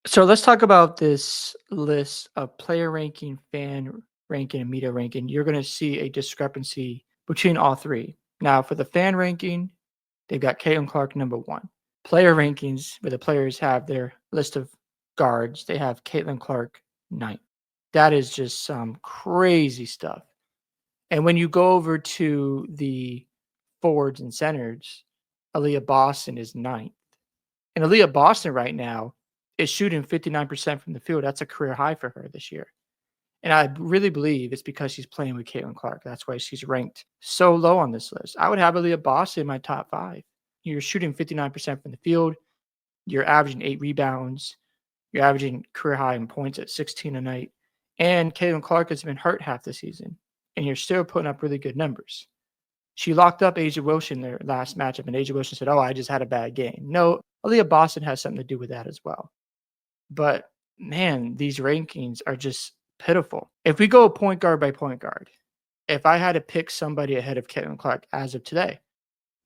So let's talk about this list of player ranking, fan ranking, and media ranking. You're going to see a discrepancy between all three. Now, for the fan ranking, they've got Caitlin Clark number one. Player rankings, where the players have their list of guards, they have Caitlin Clark ninth. That is just some crazy stuff. And when you go over to the forwards and centers, Aliyah Boston is ninth. And Aliyah Boston right now is shooting 59% from the field. That's a career high for her this year. And I really believe it's because she's playing with Caitlin Clark. That's why she's ranked so low on this list. I would have Aliyah Boston in my top five. You're shooting 59% from the field. You're averaging 8 rebounds. You're averaging career high in points at 16 a night. And Caitlin Clark has been hurt half the season. And you're still putting up really good numbers. She locked up Asia Wilson their last matchup, and Asia Wilson said, "Oh, I just had a bad game." No, Aaliyah Boston has something to do with that as well. But man, these rankings are just pitiful. If we go point guard by point guard, if I had to pick somebody ahead of Caitlin Clark as of today,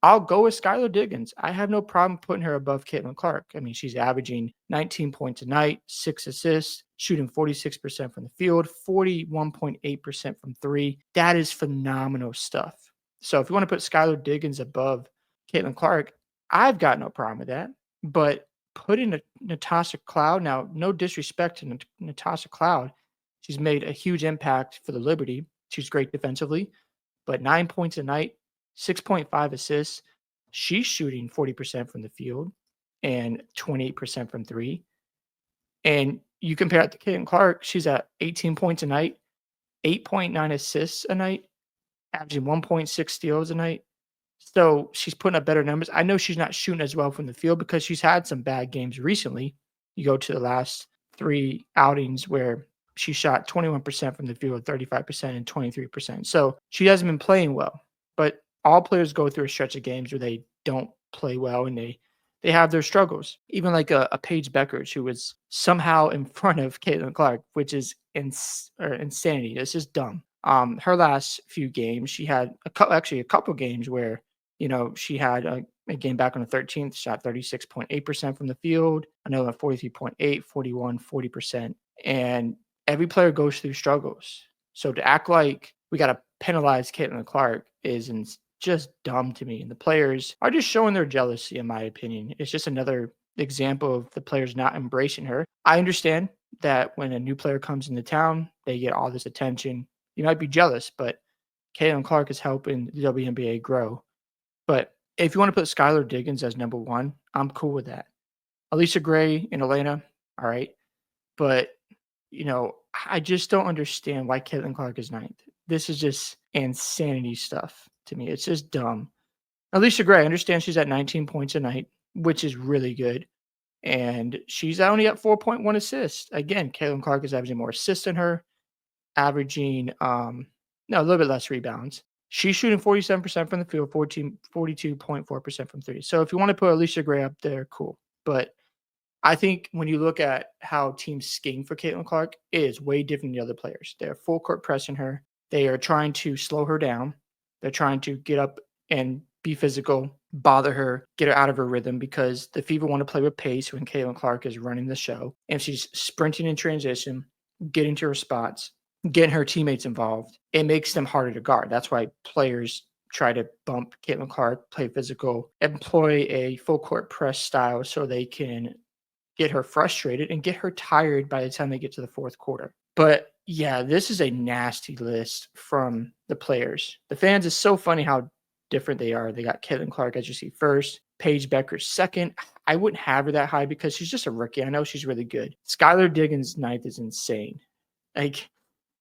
I'll go with Skylar Diggins. I have no problem putting her above Caitlin Clark. I mean, she's averaging 19 points a night, 6 assists, shooting 46% from the field, 41.8% from three. That is phenomenal stuff. So if you want to put Skylar Diggins above Caitlin Clark, I've got no problem with that. But putting Natasha Cloud, now, no disrespect to Natasha Cloud, she's made a huge impact for the Liberty. She's great defensively, but 9 points a night, 6.5 assists. She's shooting 40% from the field and 28% from three. And you compare it to Caitlin Clark, she's at 18 points a night, 8.9 assists a night, averaging 1.6 steals a night. So she's putting up better numbers. I know she's not shooting as well from the field because she's had some bad games recently. You go to the last three outings where she shot 21% from the field, 35%, and 23%. So she hasn't been playing well. But all players go through a stretch of games where they don't play well and they have their struggles. Even like a Paige Beckers, who was somehow in front of Caitlin Clark, which is insanity. It's just dumb. Her last few games, she had actually a couple games where she had a game back on the 13th, shot 36.8% from the field, another one 43.8, 41, 40%. And every player goes through struggles. So to act like we got to penalize Caitlin Clark is just dumb to me. And the players are just showing their jealousy, in my opinion. It's just another example of the players not embracing her. I understand that when a new player comes into town, they get all this attention. You might be jealous, but Caitlin Clark is helping the WNBA grow. But if you want to put Skylar Diggins as number one, I'm cool with that. Alicia Gray and Elena, all right. But, I just don't understand why Caitlin Clark is ninth. This is just insanity stuff to me. It's just dumb. Alicia Gray, I understand she's at 19 points a night, which is really good. And she's only at 4.1 assists. Again, Caitlin Clark is averaging more assists than her, averaging no, a little bit less rebounds. She's shooting 47% from the field, 42.4% from three. So if you want to put Alicia Gray up there, cool. But I think when you look at how teams scheme for Caitlin Clark, it is way different than the other players. They're full court pressing her. They are trying to slow her down. They're trying to get up and be physical, bother her, get her out of her rhythm because the Fever want to play with pace when Caitlin Clark is running the show. And she's sprinting in transition, getting to her spots, getting her teammates involved. It makes them harder to guard. That's why players try to bump Caitlin Clark, play physical, employ a full court press style so they can get her frustrated and get her tired by the time they get to the fourth quarter. But yeah, this is a nasty list from the players. The fans, is so funny how different they are. They got Caitlin Clark, as you see, first, Paige Becker second. I wouldn't have her that high because she's just a rookie. I know she's really good. Skylar Diggins ninth is insane. Like,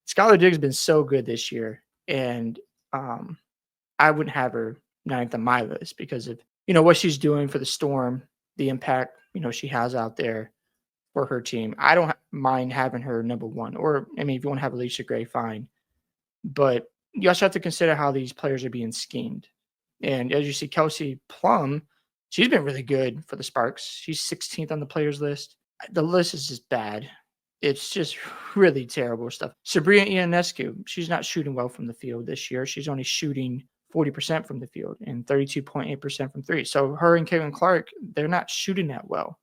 Skylar Diggins has been so good this year. And I wouldn't have her ninth on my list because of, what she's doing for the Storm, the impact, she has out there for her team. I don't mind having her number one. Or, I mean, if you want to have Alicia Gray, fine. But you also have to consider how these players are being schemed. And as you see, Kelsey Plum, she's been really good for the Sparks. She's 16th on the players list. The list is just bad. It's just really terrible stuff. Sabrina Ionescu, she's not shooting well from the field this year. She's only shooting 40% from the field and 32.8% from three. So her and Caitlin Clark, they're not shooting that well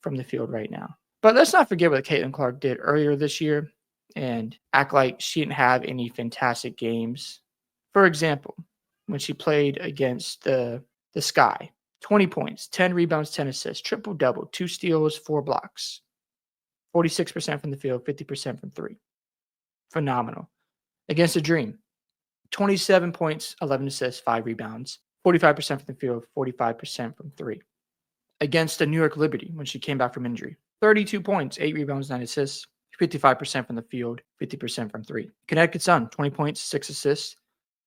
from the field right now. But let's not forget what Caitlin Clark did earlier this year and act like she didn't have any fantastic games. For example, when she played against the Sky, 20 points, 10 rebounds, 10 assists, triple double, 2 steals, 4 blocks, 46% from the field, 50% from three. Phenomenal. Against the Dream, 27 points, 11 assists, 5 rebounds, 45% from the field, 45% from three. Against the New York Liberty when she came back from injury, 32 points, 8 rebounds, 9 assists, 55% from the field, 50% from three. Connecticut Sun, 20 points, 6 assists,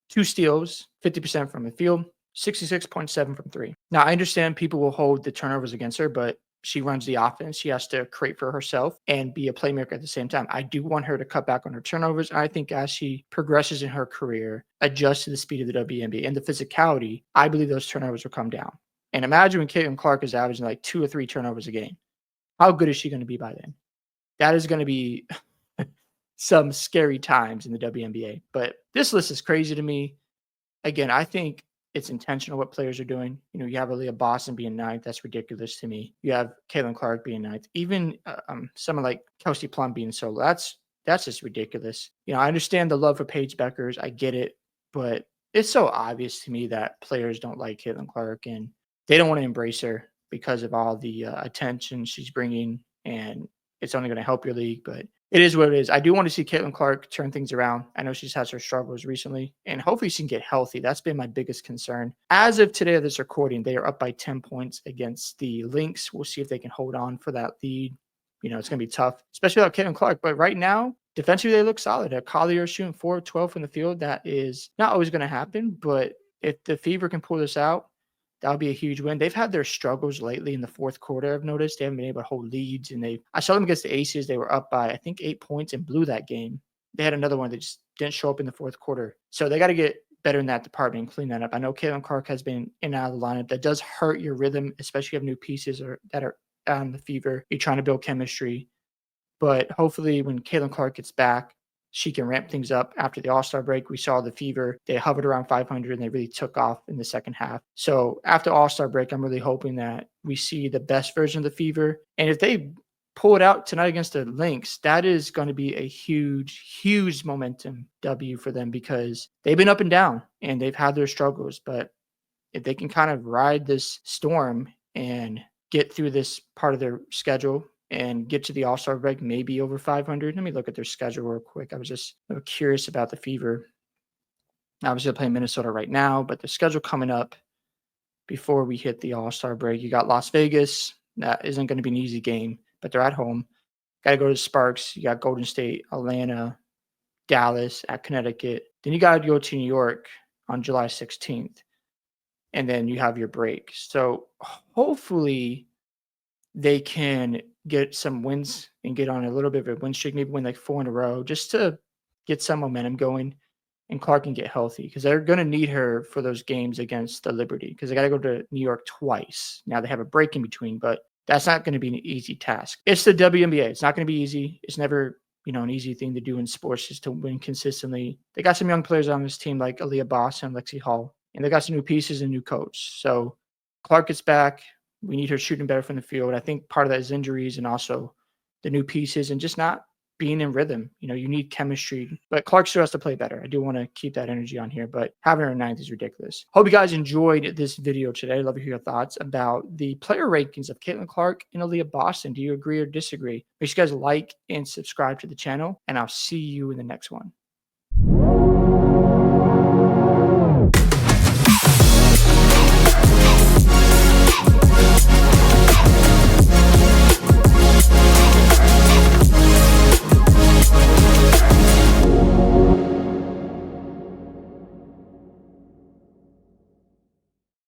2 steals, 50% from the field, 66.7 from three. Now, I understand people will hold the turnovers against her, but she runs the offense. She has to create for herself and be a playmaker at the same time. I do want her to cut back on her turnovers. I think as she progresses in her career, adjust to the speed of the WNBA and the physicality, I believe those turnovers will come down. And imagine when Caitlin Clark is averaging like 2 or 3 turnovers a game. How good is she going to be by then? That is going to be some scary times in the WNBA. But this list is crazy to me. Again, I think it's intentional what players are doing. You have Aliyah Boston being ninth. That's ridiculous to me. You have Caitlin Clark being ninth. Even someone like Kelsey Plum being so low. That's just ridiculous. I understand the love for Paige Beckers. I get it. But it's so obvious to me that players don't like Caitlin Clark and they don't want to embrace her because of all the attention she's bringing. And it's only going to help your league. But it is what it is. I do want to see Caitlin Clark turn things around. I know she's had her struggles recently, and hopefully she can get healthy. That's been my biggest concern. As of today of this recording, they are up by 10 points against the Lynx. We'll see if they can hold on for that lead. It's going to be tough, especially without Caitlin Clark. But right now, defensively, they look solid. Collier shooting 4 of 12 from the field. That is not always going to happen, but if the Fever can pull this out, that would be a huge win. They've had their struggles lately in the fourth quarter. I've noticed they haven't been able to hold leads, and I saw them against the Aces. They were up by I think 8 points and blew that game. They had another one that just didn't show up in the fourth quarter, so they got to get better in that department and clean that up. I know Caitlin Clark has been in and out of the lineup. That does hurt your rhythm, especially if you have new pieces that are on the Fever. You're trying to build chemistry, but hopefully when Caitlin Clark gets back, she can ramp things up after the All-Star break. We saw the Fever. They hovered around 500, and they really took off in the second half. So after All-Star break, I'm really hoping that we see the best version of the Fever. And if they pull it out tonight against the Lynx, that is going to be a huge, huge momentum W for them because they've been up and down, and they've had their struggles. But if they can kind of ride this storm and get through this part of their schedule and get to the All-Star break, maybe over 500. Let me look at their schedule real quick. I was just curious about the Fever. Obviously, they're playing Minnesota right now, but the schedule coming up before we hit the All-Star break, you got Las Vegas. That isn't going to be an easy game, but they're at home. Got to go to the Sparks. You got Golden State, Atlanta, Dallas, at Connecticut. Then you got to go to New York on July 16th, and then you have your break. So hopefully they can get some wins and get on a little bit of a win streak, maybe win like 4 in a row just to get some momentum going and Clark can get healthy because they're going to need her for those games against the Liberty because they got to go to New York twice. Now they have a break in between, but that's not going to be an easy task. It's the WNBA. It's not going to be easy. It's never, an easy thing to do in sports just to win consistently. They got some young players on this team like Aliyah Boston and Lexi Hall, and they got some new pieces and new coach. So Clark gets back. We need her shooting better from the field. I think part of that is injuries and also the new pieces and just not being in rhythm. You need chemistry, but Clark still has to play better. I do want to keep that energy on here, but having her ninth is ridiculous. Hope you guys enjoyed this video today. I'd love to hear your thoughts about the player rankings of Caitlin Clark and Aliyah Boston. Do you agree or disagree? Make sure you guys like and subscribe to the channel, and I'll see you in the next one.